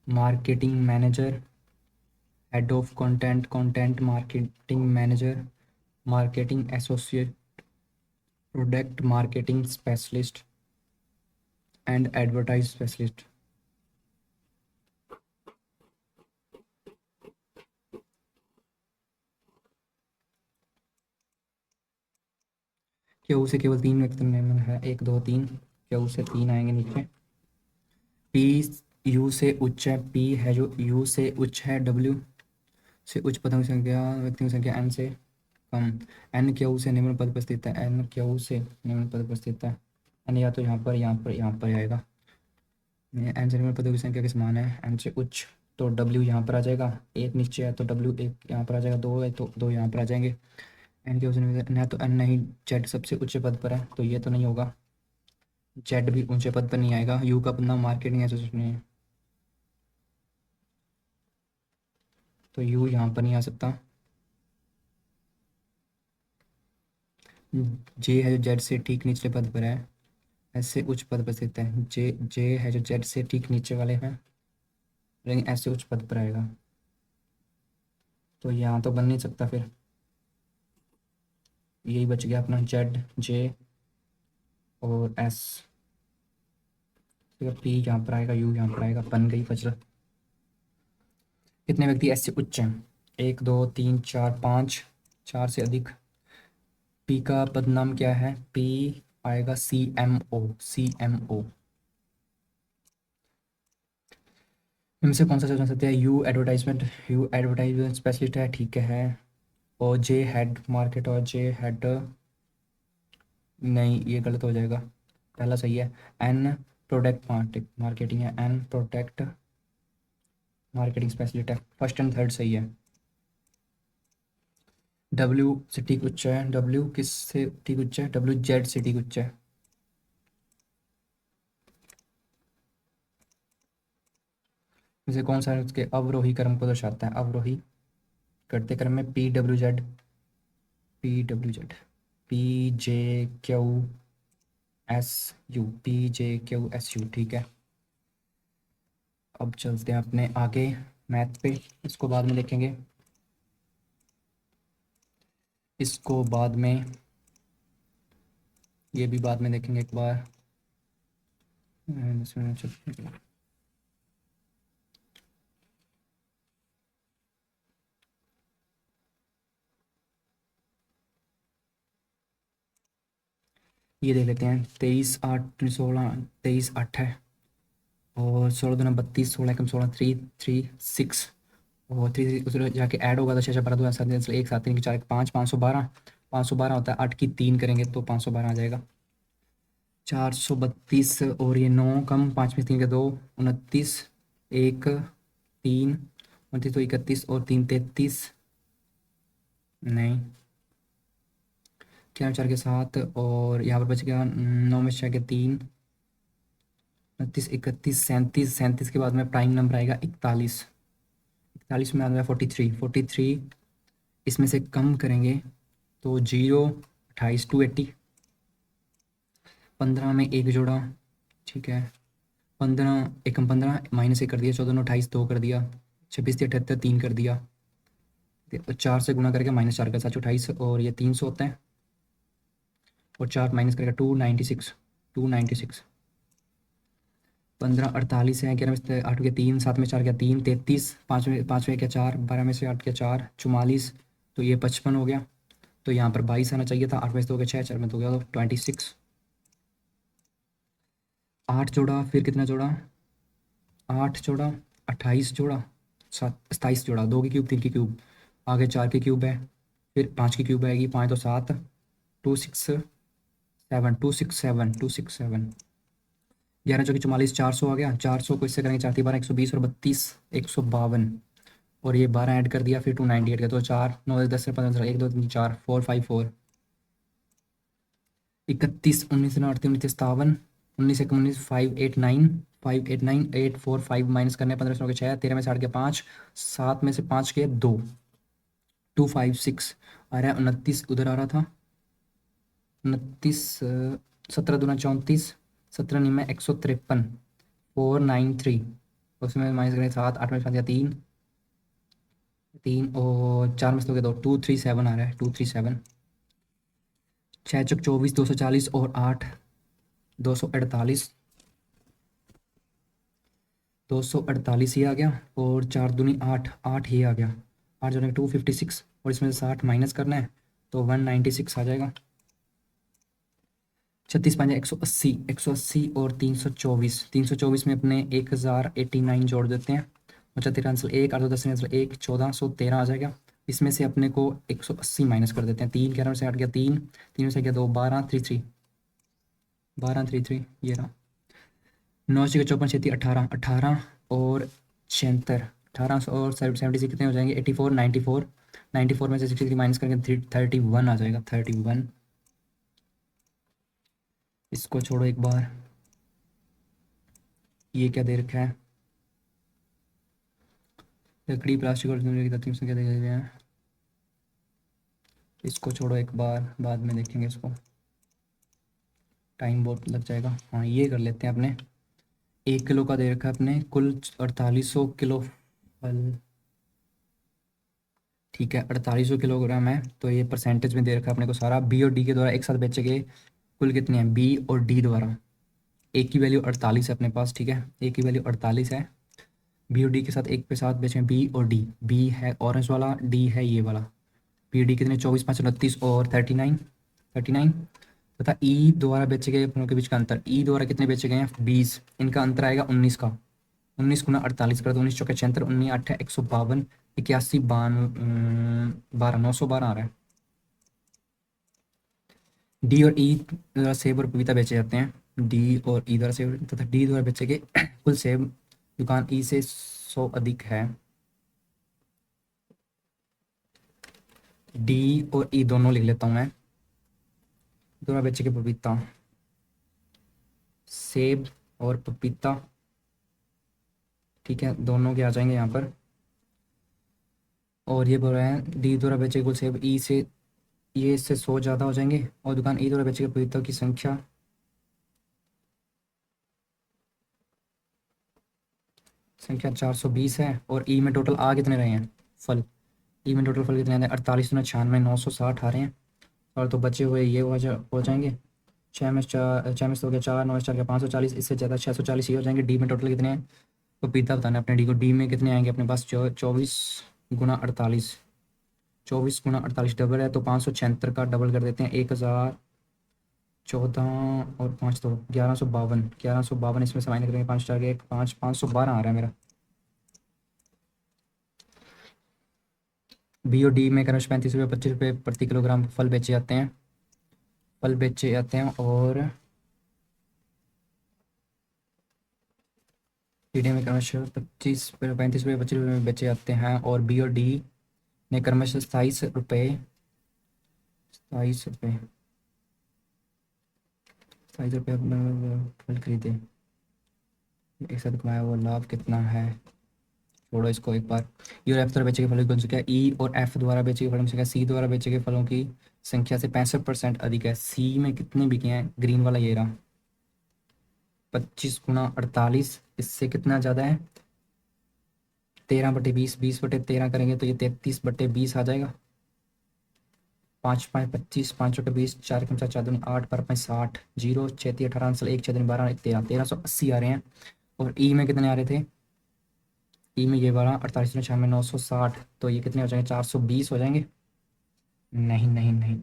marketing manager, head of content, content marketing manager, marketing associate, product marketing specialist and advertise specialist. क्यू से केवल 3 व्यक्ति में है, 1 2 3, क्यू से 3 आएंगे नीचे, पी यू से उच्च है, पी है जो यू से उच्च है, डब्ल्यू से उच्च पदों की संख्या, व्यक्तियों की संख्या एन से कम, एन क्यू से निम्न पद पर स्थित है, एन क्यू से निम्न पद पर स्थित है, एन या तो यहाँ पर आएगा, एन से निम्न पदों की संख्या के समान है, एन से उच्च तो डब्ल्यू यहाँ पर आ जाएगा, एक नीचे है तो डब्ल्यू एक यहाँ पर आ जाएगा, दो है तो दो यहाँ पर आ जाएंगे, एन के न तो एन नहीं, जेड सबसे ऊंचे पद पर है तो ये तो नहीं होगा, जेड भी ऊंचे पद पर नहीं आएगा, यू का अपना मार्केटिंग एसोसिएशन है तो यू यहाँ पर नहीं आ सकता, जे है जो जेड से ठीक निचले पद पर है, ऐसे उच्च पद पर स्थित है, जे जे है जो जेड से ठीक नीचे वाले हैं, लेकिन ऐसे उच्च पद पर आएगा तो यहाँ तो बन नहीं सकता, फिर यही बच गया अपना जेड जे और एस, पी यहाँ पर आएगा, यू यहाँ पर आएगा, बन गई वज्र। कितने व्यक्ति एस से उच्च हैं? एक दो तीन चार पाँच, चार से अधिक। पी का पदनाम क्या है? पी आएगा सी एम ओ, सी एम ओ। इनमें से कौन सा चल सकता है? You advertisement, you advertisement specialist है, ठीक है। और जे हेड मार्केट, और जे हेड नहीं, ये गलत हो जाएगा, पहला सही है। एन प्रोडक्ट मार्केटिंग है, एन प्रोडक्ट मार्केटिंग स्पेशलिस्ट है, फर्स्ट एंड थर्ड सही है। डब्ल्यू से ठीक उच्च है, डब्ल्यू किस से ठीक उच्च है? डब्ल्यू जेड से ठीक उच्च है। इसे कौन सा उसके अवरोही क्रम को दर्शाता है? अवरोही करते क्रम में P W Z, P W Z, P जे क्यू एस यू, पी जे क्यू एस यू, ठीक है। अब चलते हैं अपने आगे मैथ पे, इसको बाद में देखेंगे, इसको बाद में, ये भी बाद में देखेंगे एक बार। ये देख लेते हैं, 23 8 16, 23 8 है, और 16 2 32, 16 1 16, 3 3 6, और 3 उधर जाके ऐड होगा तो 6 12 2 7 1 7 3 4 5, 512, 512 होता है, 8 की 3 करेंगे तो 512 आ जाएगा। 432 और ये 9 कम, 5 में 3 के 2, 29, 1 3, 29 तो 31 और 3 33, नहीं, क्या 4 के 7, और यहाँ पर बच गया 9 में 6 के 3, 29 31 37, 37 के बाद में प्राइम नंबर आएगा 41, 41 में आ गया 43, 43 इसमें से कम करेंगे तो 0 28 280, 15 में एक जोड़ा, ठीक है, 15 एकम 15 माइनस 1 कर दिया, 14 28 2 कर दिया, 26 78 3 कर दिया, 4 से गुणा करके -4 का 728, और ये 300 होता है, और 4 माइनस करेगा 296, 296, 15 48 है, 11 में से 8 के 3, 7 में 4 के 3 33, 5 में क्या 4, 12 में से 8 के 4 44, तो ये 55 हो गया, तो यहाँ पर 22 आना चाहिए था, 8 में से 2 के 6, 4 में 2 गया तो 26, 8 जोड़ा, फिर कितना जोड़ा, 8 जोड़ा, 28 जोड़ा, 27 जोड़ा, 2 की क्यूब 3 की क्यूब, आगे 4 की क्यूब है, फिर 5 की क्यूब आएगी, 5 तो 7, 267, 267, 267, 11 चौकी 44, 400 आ गया, 400 को इससे करेंगे 4 12 120 और 32 152, और ये 12 ऐड कर दिया, फिर 298 का, तो 4 9 10 15 1 2 3 4 4 5 4, 31 19 9 38 29 57, 19 1 19 5 8 9, 5 8 9 8 4 5 माइनस करने 15 9 के 6, 13 में से 8 के 5, 7 में से 5 के 2, 256 आ रहा है, 29 उधर आ रहा था, 29 17 दूना 34, 17 नहीं में 153, 493, उसमें माइनस करें 7, 8 में 5 या 3, 3 और 4 में से 2 के 2, 237 आ रहा है, 237, 6 चौक 24, 240 और 8 248, 248 ही आ गया, और 4 दूनी 8, 8 ही आ गया, 8 जो 256, और इसमें से 60 माइनस करना है तो 196 आ जाएगा। 36 5 180, 180 और 324, 324 में अपने 1089 जोड़ देते हैं। 75 आंसर 1, 810 आंसर 1, 1413 आ जाएगा। इसमें से अपने को 180 माइनस कर देते हैं। 3 11 से 8 गया 3, 3 से गया 2, 12 33, 12 33 ये रहा। 9 से 54 छेती 18, 18 और 76, 18 और 76 कितने हो जाएंगे? 84, 94, 94 में से 63 माइनस करके 31 आ जाएगा, 31। इसको छोड़ो एक बार, ये क्या दे रखा है? लकड़ी, प्लास्टिक और की तरतीब से क्या दे गए हैं? इसको छोड़ो एक बार, बाद में देखेंगे इसको, टाइम बहुत लग जाएगा। हाँ ये कर लेते हैं अपने। 1 किलो का दे रखा है अपने, कुल 4800 किलो फल। ठीक है, 4800 किलोग्राम है, तो ये परसेंटेज में दे रखा है अपने को सारा। बी और डी के द्वारा एक साथ बेचे गए कुल कितने हैं? बी और डी द्वारा। ए की वैल्यू 48 है अपने पास, ठीक है, ए की वैल्यू 48 है। बी और डी के साथ एक पे साथ बेचे हैं बी और डी। बी है ऑरेंज वाला, डी है ये वाला। बी डी कितने? 24 5 29 और 39, 39 तथा ई द्वारा बेचे गए अपनों के बीच का अंतर। ई द्वारा कितने बेचे गए हैं? 20, इनका अंतर आएगा 19 का। 19 गुना 48 कर दो, 19 चौके 76, 19 8 है 152, 81 12, 912 आ रहा है। डी और ई द्वारा सेब और पपीता बेचे जाते हैं। डी और ई द्वारा सेब तथा डी द्वारा बेचे गए कुल सेब दुकान ई से 100 अधिक है। डी और ई दोनों लिख लेता हूँ मैं। द्वारा बेचे गए पपीता, सेब और पपीता, ठीक है, दोनों के आ जाएंगे यहाँ पर। और ये बोल रहे हैं डी द्वारा बेचे गए कुल सेब ई से, ये इससे 100 ज़्यादा हो जाएंगे। और दुकान ई द्वारा बेचे गए पपीतों की संख्या, संख्या 420 है। और ई में टोटल आ कितने रहे हैं? फल। ई में टोटल फल कितने आते हैं? 48 96, 960 आ रहे हैं। और तो बचे हुए ये हो जाएंगे। 6 में 4, 6 में से हो गया 4, 9 में 4 गया 540, इससे ज़्यादा 640 ये हो जाएंगे। डी में टोटल कितने हैं? पपीता बताना है अपने डी को। डी में कितने आएंगे अपने पास? 24 गुना 48, 24 गुना 48 डबल है, तो 576 का डबल कर देते हैं। 1014 और 5 तो 1152, 1152 इसमें से माइनस करेंगे 5 4 के 5, 512 आ रहा है मेरा। बी और डी में क्रमश 35 रुपये 25 रुपये प्रति किलोग्राम फल बेचे जाते हैं, फल बेचे जाते हैं। और डी डी में क्रमश 35 रुपये 25 रुपये में बेचे जाते हैं। और बी और डी ने क्रमश 27 रुपये 27 रुपये 27 रुपये अपना फल खरीदे। एक साथ कमाया हुआ लाभ कितना है? छोड़ो इसको एक बार। ई और एफ द्वारा बेचे गए फलों की संख्या, ई और एफ द्वारा बेचे गए फलों की संख्या सी द्वारा बेचे गए फलों की संख्या से 65% अधिक है। सी में कितने बिके हैं? ग्रीन वाला ये रहा, 25 गुना 48, इससे कितना ज़्यादा है? 13/20, 20/13 करेंगे तो ये 33/20 आ जाएगा। 5 5 25, 5 के 20, 4 5 4 दूनी 8, पर 5 60, 0 6 3 18 आंसर 1 6 दूनी 12 13, 1380 आ रहे हैं। और ई में कितने आ रहे थे? ई में ये वाला 48 96 960, तो ये कितने हो जाएंगे? 420 हो जाएंगे। नहीं नहीं नहीं,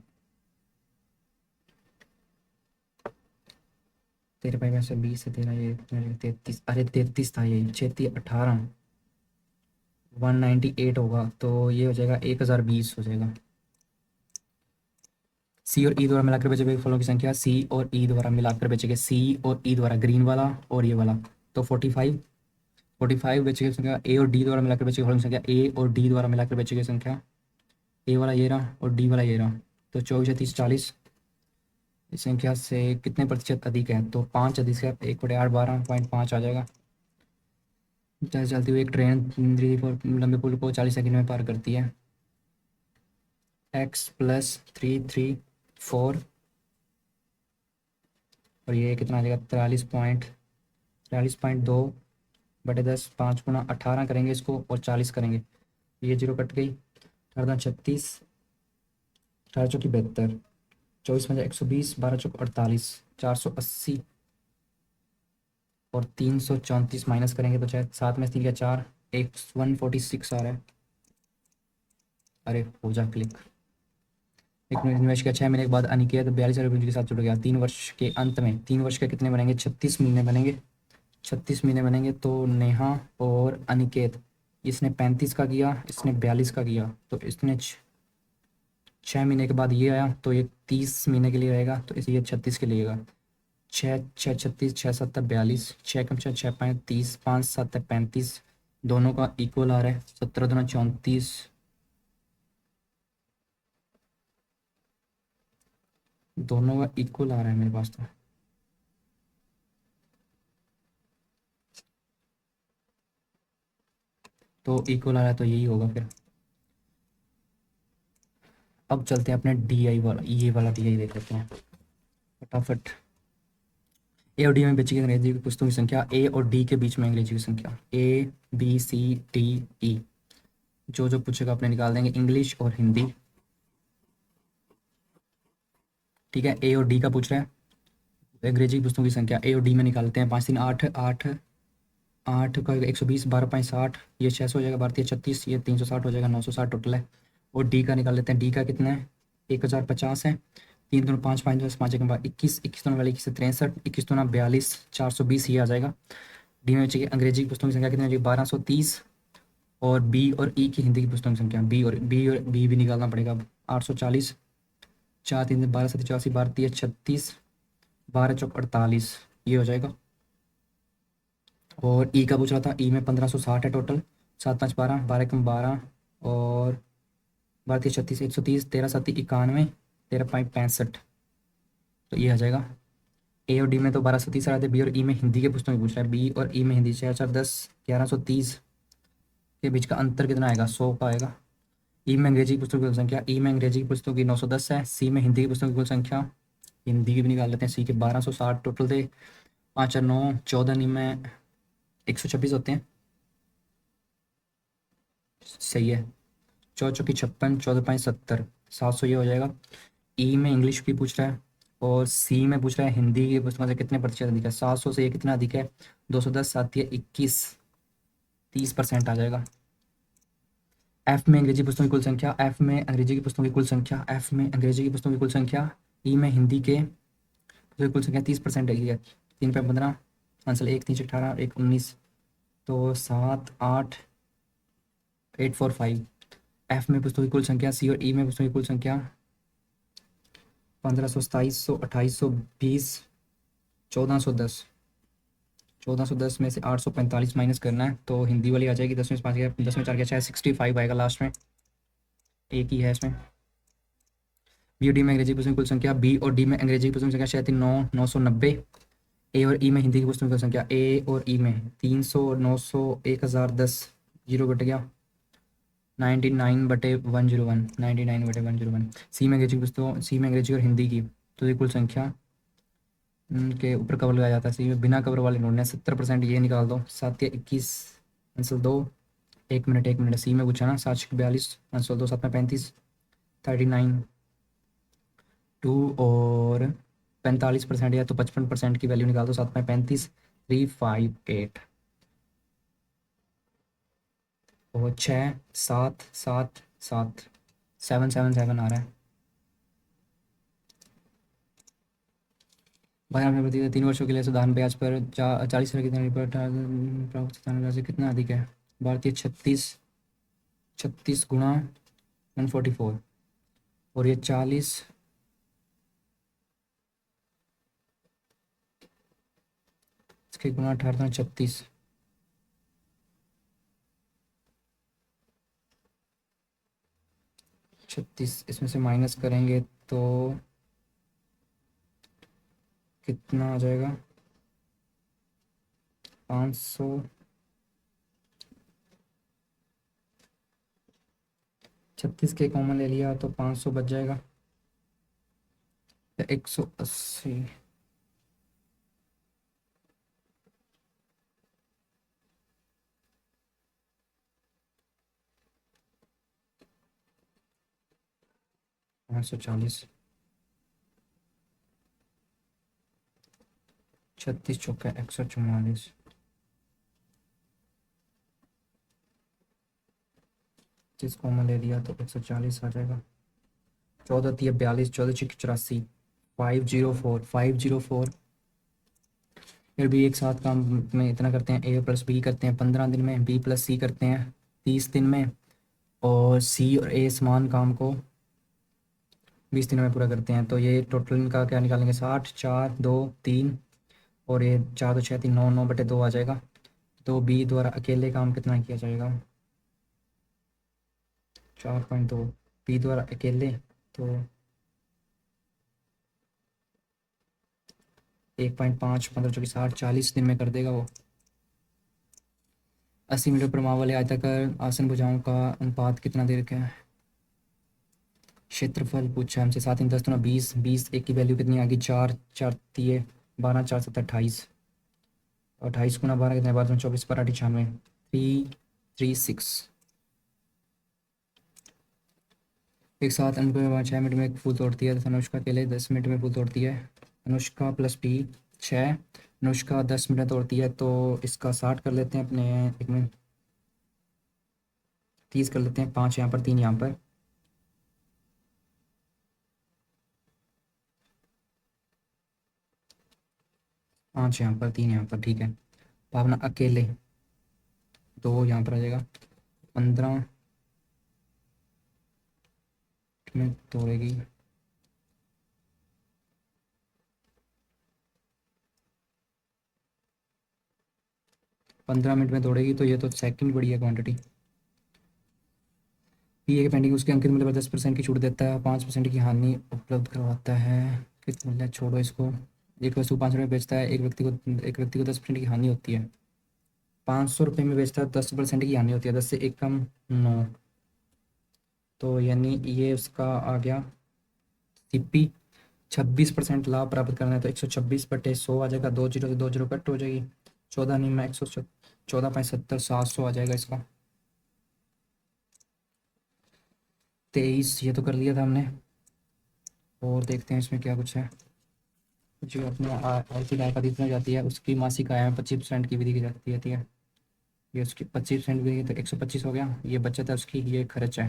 तेरे भाई में से 20 है तेरा, ये 33, अरे 33 था, ये 6 18 198 होगा, तो ये हो जाएगा 1020 हो जाएगा। सी और ई द्वारा मिलाकर बेचे गए फलों की संख्या, सी और ई द्वारा मिलाकर बेचे गए, सी और ई द्वारा, ग्रीन वाला और ये वाला, तो 45, 45 बेचे गए संख्या। ए और डी द्वारा मिलाकर बेचे गए फलों की संख्या, ए और डी द्वारा मिलाकर बेचे गए संख्या, ए वाला ये रहा और डी वाला ये रहा, तो 24 30 40 इस संख्या से कितने प्रतिशत अधिक है? तो 5 अधिक है, 1/8 12.5 आ जाएगा। जैसे चलती हुई एक ट्रेन लंबे पुल को 40 सेकंड में पार करती है। x + 334 और ये कितना आ जाएगा? 43.2/10, 5 गुना 18 करेंगे इसको और 40 करेंगे, ये 0 कट गई। 18 36, 18 चौकी 72, 24 में 120, 12 चौक 48, 480 और 334 माइनस करेंगे तो शायद 7 में 3 का 4, 146 आ रहा है। अरे हो जा क्लिक, एक इन्वेस्ट किया, 6 महीने के बाद अनिकेत 42 रुपये के साथ जुड़ गया। 3 वर्ष के अंत में 3 वर्ष के कितने बनेंगे? 36 महीने बनेंगे। 36 महीने बनेंगे तो नेहा और अनिकेत, इसने 35 का किया, इसने 42 का किया, तो इसने 6 महीने के बाद ये आया, तो ये 30 महीने के लिए रहेगा, तो इसे ये 36 के लिए आएगा। 6 6 36, 6 7 42, 6 कम 6 6 5 30, 5 7 35, दोनों का इक्वल आ रहा है। 17 दूना 34, दोनों का इक्वल आ रहा है मेरे पास तो इक्वल आ रहा है, तो यही होगा फिर। अब चलते हैं अपने डी आई वाला, ये वाला डी आई देख लेते हैं फटाफट। ए और डी में बच्चे की अंग्रेजी की पुस्तकों की संख्या, ए और डी के बीच में अंग्रेजी की संख्या, A B C D E, जो जो पूछेगा अपने निकाल देंगे। इंग्लिश और हिंदी, ठीक है। ए और डी का पूछ रहा है, अंग्रेजी की पुस्तकों की संख्या ए और डी में निकालते हैं। 5 3 8, 8 8 का 120, 12 5 60, ये 600 हो जाएगा, भारतीय 36, ये 360 हो जाएगा, 960 टोटल है। और डी का निकाल लेते हैं, डी का कितना है? 1050 है। 3 दूना 5, 5 एक 21, 21 दूना वाली 21 से 63, 21 दूना 42, 420 ये आ जाएगा। डी में बच्चे अंग्रेजी की पुस्तकों की संख्या कितनी हो जाएगी? 1230। और बी और ई की हिंदी की पुस्तकों की संख्या, बी भी निकालना पड़ेगा अब। 840, 4 3 12 7 84, भारतीय 36, 12 चौक 48, ये हो जाएगा। और ई का पूछ रहा था, ई में 1560 है टोटल। 7 5 12, 12 कम 12, और भारतीय 36, 130, 13 7 91, 13 5 65, तो ये आ जाएगा। ए और डी में तो 1230 आ रहे थे, बी और ई में हिंदी के पुस्तकों की पूछ रहा है। बी और ई में हिंदी 6 4 10, 1130 के बीच का अंतर कितना आएगा? 100 का आएगा। ई में अंग्रेजी की पुस्तकों की कुल संख्या, ई में अंग्रेजी की पुस्तकों की 910 है। सी में हिंदी की पुस्तकों की कुल संख्या, हिंदी की भी निकाल लेते हैं। सी के 1260 टोटल थे। 5 और 9 14, नी में 126 होते हैं, सही है। 4 4 56, 14 5 70, 700 ये हो जाएगा। ई में इंग्लिश की पूछ रहा है, और सी में पूछ रहा है हिंदी की पुस्तकों से कितने प्रतिशत अधिक है। 700 से ये कितना अधिक है? 210, 7 या 21, 30% आ जाएगा। एफ में अंग्रेजी पुस्तकों की कुल संख्या, एफ में अंग्रेजी की पुस्तकों की कुल संख्या, एफ में अंग्रेजी की पुस्तकों की कुल संख्या, ई में हिंदी के पुस्तकों की कुल संख्या 30% है। 3 पे 15, आंसर 1 3 18, 1 19, तो 7 8 8 4 5। एफ में पुस्तकों की कुल संख्या, सी और ई में पुस्तकों की कुल संख्या 1500, 2700, 2820, 1410। 1410 में से 845 माइनस करना है, तो हिंदी वाली आ जाएगी। 10 में से 5 गया, 10 में 4 गया, 65 आएगा लास्ट में, एक ही है इसमें। बी और डी में अंग्रेजी पुस्तकों की कुल संख्या, बी और डी में अंग्रेजी की पुस्तकों की संख्या 9 990। ए और ई में हिंदी की पुस्तकों की कुल संख्या, ए और ई में 300, 900, 1010, जीरो कट गया, 99/101, 99/101। सी में अंग्रेजी की पुस्तकों, सी में अंग्रेजी और हिंदी की तो ये कुल संख्या के ऊपर कवर लगाया जाता है। सी में बिना कवर वाले नोट ने 70%, ये निकाल दो। 7 या 21, आंसर 2, 1 मिनट 1 मिनट। सी में पूछा ना, 7 42, आंसर 2, 7 में 35, 39 2, और 45% या तो 55% की वैल्यू निकाल दो। 7 में 35, 358, और 6 7 7 7, 777 आ रहा है। भाई आपने बताया 3 वर्षों के लिए साधारण ब्याज पर 40 कितने पर प्राप्त साधारण ब्याज से कितना अधिक है? भारतीय 36, 36 गुणा 144, और ये 40, इसके गुणा 18, 36, 36 इसमें से माइनस करेंगे तो कितना आ जाएगा? 500, 36 के कॉमन ले लिया तो 500 बच जाएगा, 180, 540, 36 चौका 144, जिस कॉमन ले लिया तो 140 आ जाएगा। 14 होती है 42, 14 × 84, 504 फिर भी एक साथ काम में इतना करते हैं, ए प्लस बी करते हैं 15 दिन में, बी प्लस सी करते हैं 30 दिन में, और सी और ए समान काम को 20 दिनों में पूरा करते हैं। तो ये टोटल इनका क्या निकालेंगे, 60, 4, 2, 3, और ये 4, 2, 6, 3, 9, 9/2 आ जाएगा। तो बी द्वारा अकेले काम कितना किया जाएगा, 4.2, बी द्वारा अकेले तो 1.5, 15 चौकी 60, 40 दिन में कर देगा वो। 80 मीटर प्रभाव वाले आयताकार आसन भुजाओं का अनुपात कितना दे रखा है, क्षेत्रफल पूछा है हमसे। 7 × 10 × 20, 20 एक की वैल्यू कितनी आ गई, 4, 4 दिए 12, 4 7 28, 28 × 12 कितने, 12 24, 12 98, 336। एक साथ अनुष्का 6 मिनट में एक फूल तोड़ती है तथा अनुष्का अकेले 10 मिनट में फूल तोड़ती है। Anushka plus B 6, Anushka 10 minute में तोड़ती है, तो इसका 60 कर लेते हैं अपने, एक मिनट 30 कर लेते हैं, 5 यहाँ पर 3 यहाँ पर, 5 यहाँ पर 3 यहाँ पर, ठीक है। भावना अकेले 2 यहाँ पर आ जाएगा, 15 में तोड़ेगी, 15 मिनट में तोड़ेगी, तो ये तो सेकंड बड़ी है क्वांटिटी। पी ए की पेंटिंग उसके अंकित मूल्य पर 10% की छूट देता है, 5% की हानि उपलब्ध करवाता है। कित मूल्य छोड़ो इसको, एक वस्तु 5 रुपये में बेचता है, एक व्यक्ति को 10% की हानि होती है। 500 रुपये में बेचता है, 10% की हानि होती है, 10 से 1 कम 9, तो यानी ये उसका आ गया सीपी। 26% लाभ प्राप्त करना है, तो 126/100 आ जाएगा, 2 जीरो से 2 जीरो कट हो जाएगी, 14 नहीं में 14.70, 700 आ जाएगा इसका। 23 ये तो कर लिया था हमने, और देखते हैं इसमें क्या कुछ है। जो अपने आर्थिक आय का जितना जाती है उसकी मासिक आय में 25% की वृद्धि की जाती है, ठीक है। ये उसकी 25% वृद्धि, तो 125 हो गया, ये बचत है उसकी, ये खर्च है,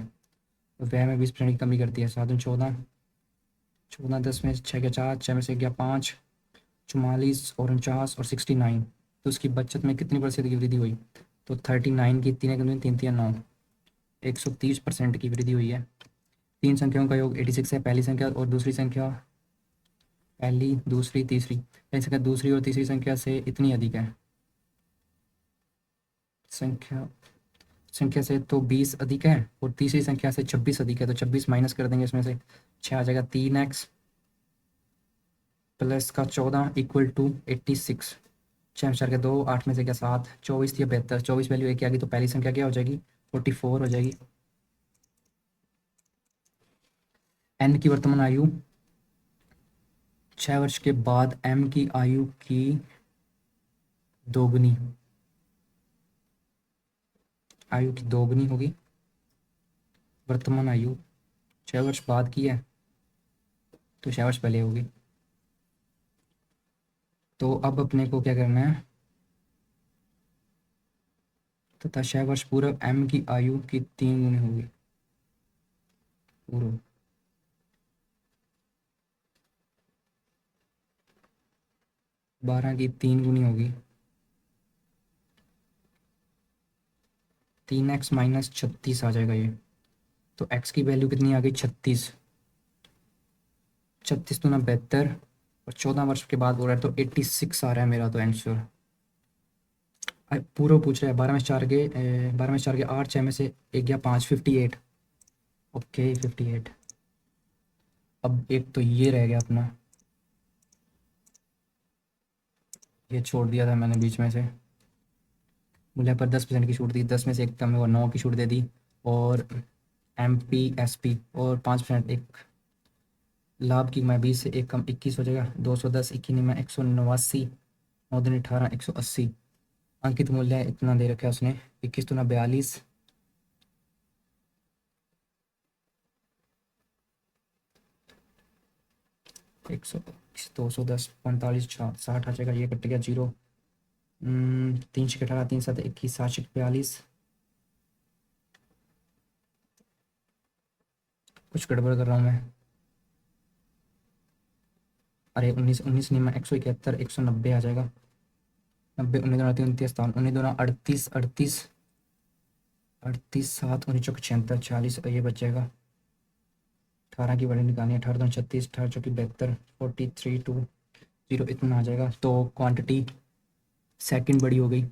तो व्यय में 20% की कमी करती है। 7 14, 14 10 में 6 गया 4, 6 में से गया 5, 44 और 49 और 69, तो उसकी बचत में कितनी प्रतिशत की वृद्धि हुई, तो 39 की 3 कितनी, 3 3 9, 130% की वृद्धि हुई है। 3 संख्याओं का योग 86 है, पहली संख्या और दूसरी संख्या, पहली दूसरी तीसरी, पहली संख्या दूसरी और तीसरी संख्या से इतनी अधिक है, संख्या संख्या से तो 20 अधिक है, और तीसरी संख्या से 26 अधिक है, तो 26 माइनस कर देंगे इसमें से, 6 आ जाएगा, 3x प्लस का 14 इक्वल टू 86, 6 में 4 के 2, 8 में से क्या 7, 24 या 72, 24 वैल्यू एक आ गई, तो पहली संख्या क्या हो जाएगी, 44 हो जाएगी। n की वर्तमान आयु, 6 वर्ष के बाद m की आयु की दोगुनी, आयु की दोगुनी होगी। वर्तमान आयु 6 वर्ष बाद की है, तो 6 वर्ष पहले होगी। तो अब अपने को क्या करना है, तथा 6 वर्ष पूर्व m की आयु की 3 गुनी होगी, पूर्व 12 की 3 गुनी होगी, 3x माइनस 36 आ जाएगा ये, तो x की वैल्यू कितनी आ गई, 36, 36 दूना 72, और 14 वर्ष के बाद बोल रहा है, तो 86 आ रहा है मेरा तो आंसर। पूरा पूछ रहा है, 12 में से 4 के 12 में से 4 के 8, 6 में से 1 गया 5, 58, ओके 58। अब एक तो ये रह गया अपना, ये छोड़ दिया था मैंने बीच में से, मूल्य पर 10% की छूट दी, 10 में से एक कम और 9 की छूट दे दी, और MPSP और 5% एक लाभ की मैं 20 से एक कम 21 हो जाएगा, 210 21 में 189, 9 दिन 18, 180, अंकित मूल्य इतना दे रखा है उसने, 21 दूना 42, 100, 210, 45, 60 आ जाएगा, ये कट गया जीरो, 3 छः 18, 3 7 21, 7 छः 42, कुछ गड़बड़ कर रहा हूँ मैं, अरे 19 19 नहीं, मैं 171 190 आ जाएगा। 90 19 दूना 29 57 19 दूना 38 38 38 7 19 चौक 76 40, ये बच जाएगा। 18 की बड़ी निकालनी है, 18 दूना 36 18 चौकी 72 43 2 0, इतना आ जाएगा। तो क्वांटिटी सेकंड बड़ी हो गई।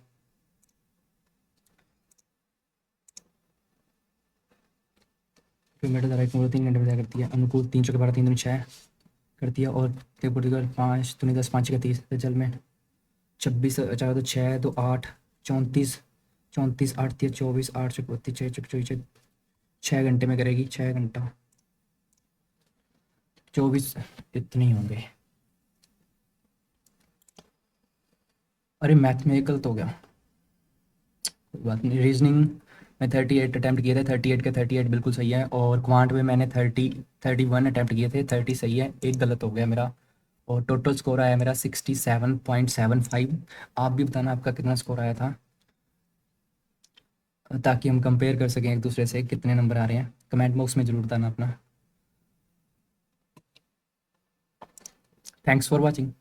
किलोमीटर द्वारा 3 घंटे में तय करती है। अनुकूल 3 चौके 12 3 दूनी 6 कर दिया। और पुर्तगाल 5 दूनी 10 5 का 30, जल में 26 4 तो 6 तो 8 34 34 8 3 24 8 चौक 32 6 चौक 24 6 घंटे में करेगी। 6 घंटा 24, इतने ही होंगे। अरे मैथ में गलत हो गया, कोई बात नहीं। रीजनिंग में 38 अटैम्प्ट किए थे, 38 के 38 बिल्कुल सही है। और क्वांट में मैंने 31 अटैम्प्ट किए थे, 30 सही है, एक गलत हो गया मेरा। और टोटल स्कोर आया मेरा 67.75। आप भी बताना आपका कितना स्कोर आया था, ताकि हम कंपेयर कर सकें एक दूसरे से कितने नंबर आ रहे हैं। कमेंट बॉक्स में ज़रूर बताना अपना। Thanks for watching.